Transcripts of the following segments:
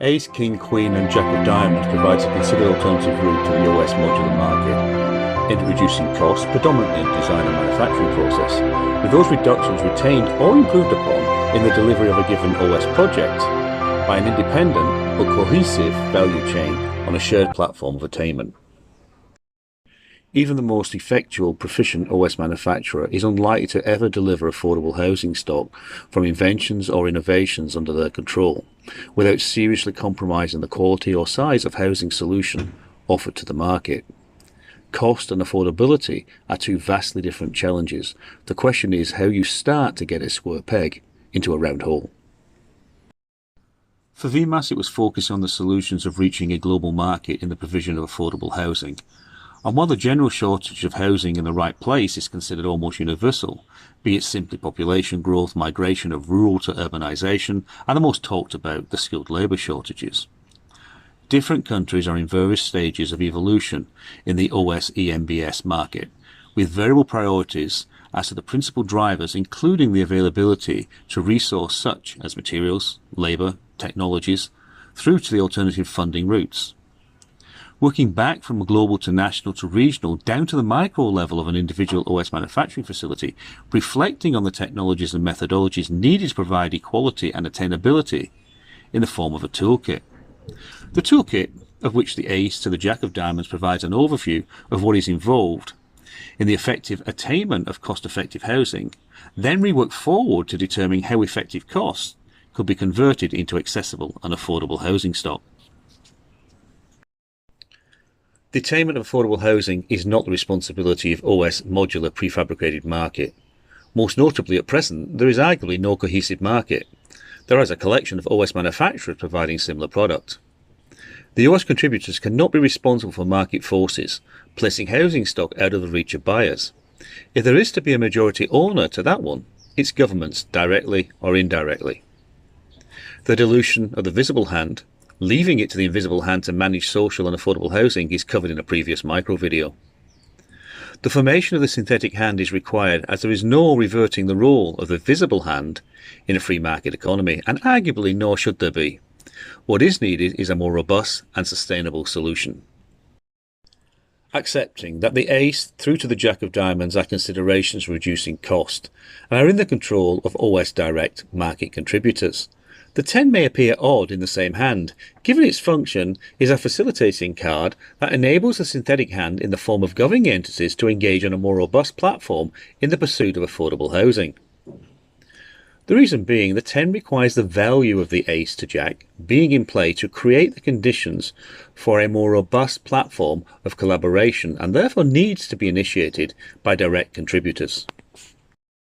Ace, King, Queen and Jack of Diamonds provides a considered alternative route to the OS modular market, introducing costs predominantly in design and manufacturing process, with those reductions retained or improved upon in the delivery of a given OS project by an independent but cohesive value chain on a shared platform of attainment. Even the most effectual, proficient OS manufacturer is unlikely to ever deliver affordable housing stock from inventions or innovations under their control, without seriously compromising the quality or size of housing solution offered to the market. Cost and affordability are two vastly different challenges. The question is how you start to get a square peg into a round hole. For VMAS, it was focusing on the solutions of reaching a global market in the provision of affordable housing. And while the general shortage of housing in the right place is considered almost universal, be it simply population growth, migration of rural to urbanisation, and the most talked about, the skilled labour shortages. Different countries are in various stages of evolution in the OS EMBS market, with variable priorities as to the principal drivers, including the availability to resource such as materials, labour, technologies, through to the alternative funding routes. Working back from global to national to regional down to the micro level of an individual OS manufacturing facility, reflecting on the technologies and methodologies needed to provide equality and attainability in the form of a toolkit. The toolkit, of which the Ace to the Jack of Diamonds provides an overview of what is involved in the effective attainment of cost-effective housing, then rework forward to determine how effective costs could be converted into accessible and affordable housing stock. The attainment of affordable housing is not the responsibility of OS modular prefabricated market. Most notably at present, there is arguably no cohesive market. There is a collection of OS manufacturers providing similar product. The OS contributors cannot be responsible for market forces, placing housing stock out of the reach of buyers. If there is to be a majority owner to that one, it's governments, directly or indirectly. The dilution of the visible hand, leaving it to the invisible hand to manage social and affordable housing, is covered in a previous micro video. The formation of the synthetic hand is required as there is no reverting the role of the visible hand in a free market economy, and arguably nor should there be. What is needed is a more robust and sustainable solution. Accepting that the Ace through to the Jack of Diamonds are considerations for reducing cost and are in the control of OS direct market contributors, the 10 may appear odd in the same hand, given its function is a facilitating card that enables the synthetic hand in the form of governing entities to engage on a more robust platform in the pursuit of affordable housing. The reason being, the 10 requires the value of the Ace to Jack being in play to create the conditions for a more robust platform of collaboration, and therefore needs to be initiated by direct contributors.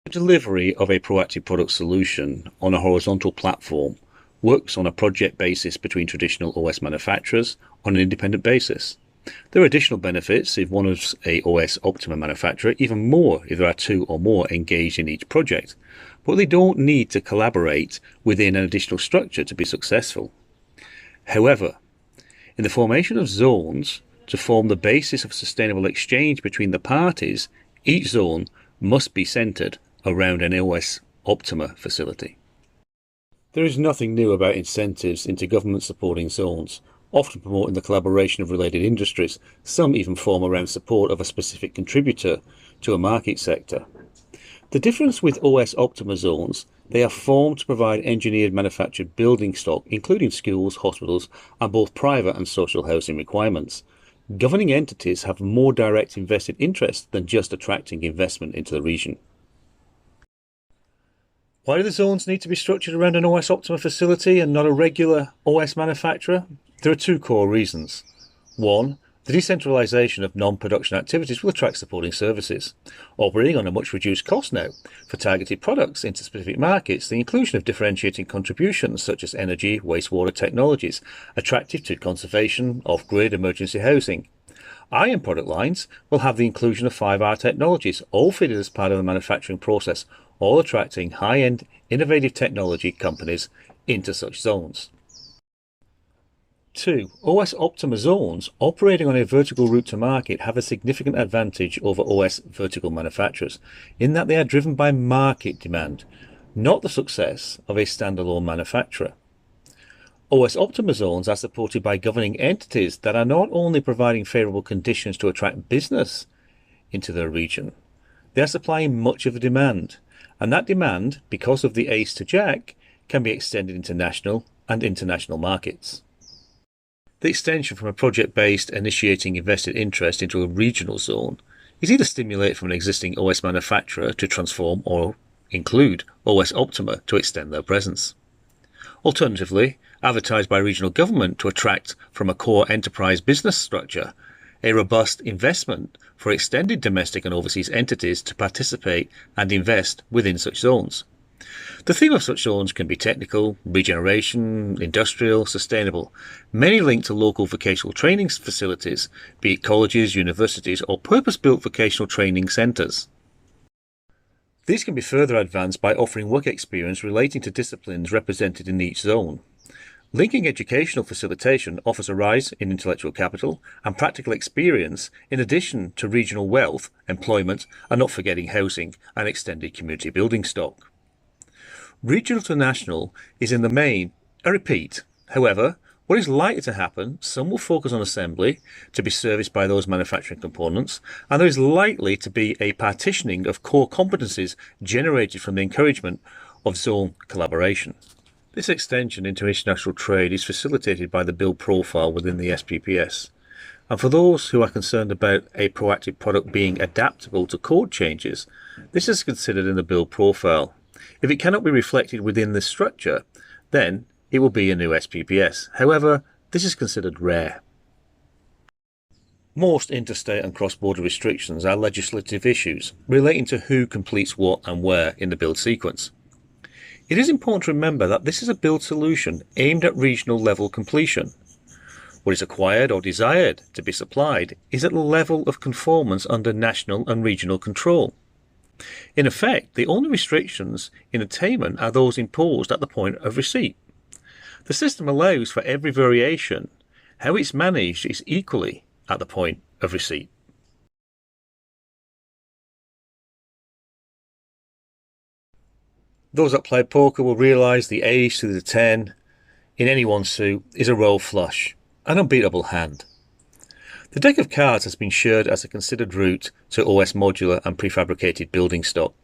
The delivery of a proactive product solution on a horizontal platform works on a project basis between traditional OS manufacturers on an independent basis. There are additional benefits if one is a OS Optima manufacturer, even more if there are two or more engaged in each project, but they don't need to collaborate within an additional structure to be successful. However, in the formation of zones to form the basis of sustainable exchange between the parties, each zone must be centered around an OS Optima facility. There is nothing new about incentives into government supporting zones, often promoting the collaboration of related industries. Some even form around support of a specific contributor to a market sector. The difference with OS Optima zones, they are formed to provide engineered manufactured building stock, including schools, hospitals, and both private and social housing requirements. Governing entities have more direct invested interest than just attracting investment into the region. Why do the zones need to be structured around an OS Optima facility and not a regular OS manufacturer? There are two core reasons. One, the decentralisation of non-production activities will attract supporting services. Operating on a much reduced cost now for targeted products into specific markets, the inclusion of differentiating contributions such as energy, wastewater technologies, attractive to conservation, off-grid emergency housing. Iron product lines will have the inclusion of 5R technologies, all fitted as part of the manufacturing process, all attracting high-end innovative technology companies into such zones. 2. OS Optima zones operating on a vertical route to market have a significant advantage over OS vertical manufacturers in that they are driven by market demand, not the success of a standalone manufacturer. OS Optima zones are supported by governing entities that are not only providing favourable conditions to attract business into their region, they are supplying much of the demand, and that demand, because of the ACE to Jack, can be extended into national and international markets. The extension from a project-based initiating invested interest into a regional zone is either stimulated from an existing OS manufacturer to transform or include OS Optima to extend their presence. Alternatively, advertised by regional government to attract from a core enterprise business structure a robust investment for extended domestic and overseas entities to participate and invest within such zones. The theme of such zones can be technical, regeneration, industrial, sustainable, many linked to local vocational training facilities, be it colleges, universities, or purpose-built vocational training centres. These can be further advanced by offering work experience relating to disciplines represented in each zone. Linking educational facilitation offers a rise in intellectual capital and practical experience in addition to regional wealth, employment, and not forgetting housing and extended community building stock. Regional to national is in the main a repeat. However, what is likely to happen, some will focus on assembly to be serviced by those manufacturing components, and there is likely to be a partitioning of core competencies generated from the encouragement of zone collaboration. This extension into international trade is facilitated by the build profile within the SPPS. And for those who are concerned about a proactive product being adaptable to code changes, this is considered in the build profile. If it cannot be reflected within this structure, then it will be a new SPPS. However, this is considered rare. Most interstate and cross-border restrictions are legislative issues relating to who completes what and where in the build sequence. It is important to remember that this is a build solution aimed at regional level completion. What is acquired or desired to be supplied is at the level of conformance under national and regional control. In effect, the only restrictions in attainment are those imposed at the point of receipt. The system allows for every variation. How it's managed is equally at the point of receipt. Those that play poker will realise the ace to the 10 in any one suit is a royal flush, an unbeatable hand. The deck of cards has been shared as a considered route to OS modular and prefabricated building stock,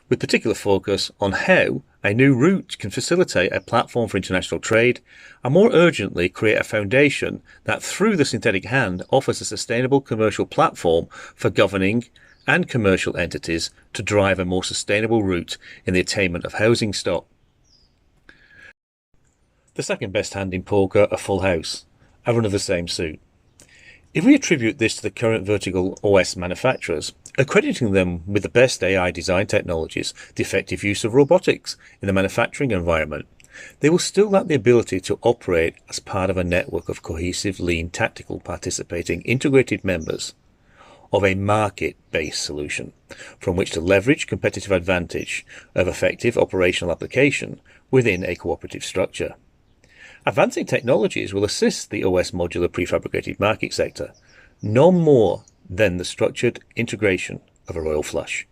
with particular focus on how a new route can facilitate a platform for international trade and more urgently create a foundation that through the synthetic hand offers a sustainable commercial platform for governing and commercial entities to drive a more sustainable route in the attainment of housing stock. The second best hand in poker, a full house, a run of the same suit. If we attribute this to the current vertical OS manufacturers, accrediting them with the best AI design technologies, the effective use of robotics in the manufacturing environment, they will still lack the ability to operate as part of a network of cohesive, lean, tactical, participating, integrated members of a market-based solution from which to leverage competitive advantage of effective operational application within a cooperative structure. Advancing technologies will assist the OS modular prefabricated market sector, no more than the structured integration of a royal flush.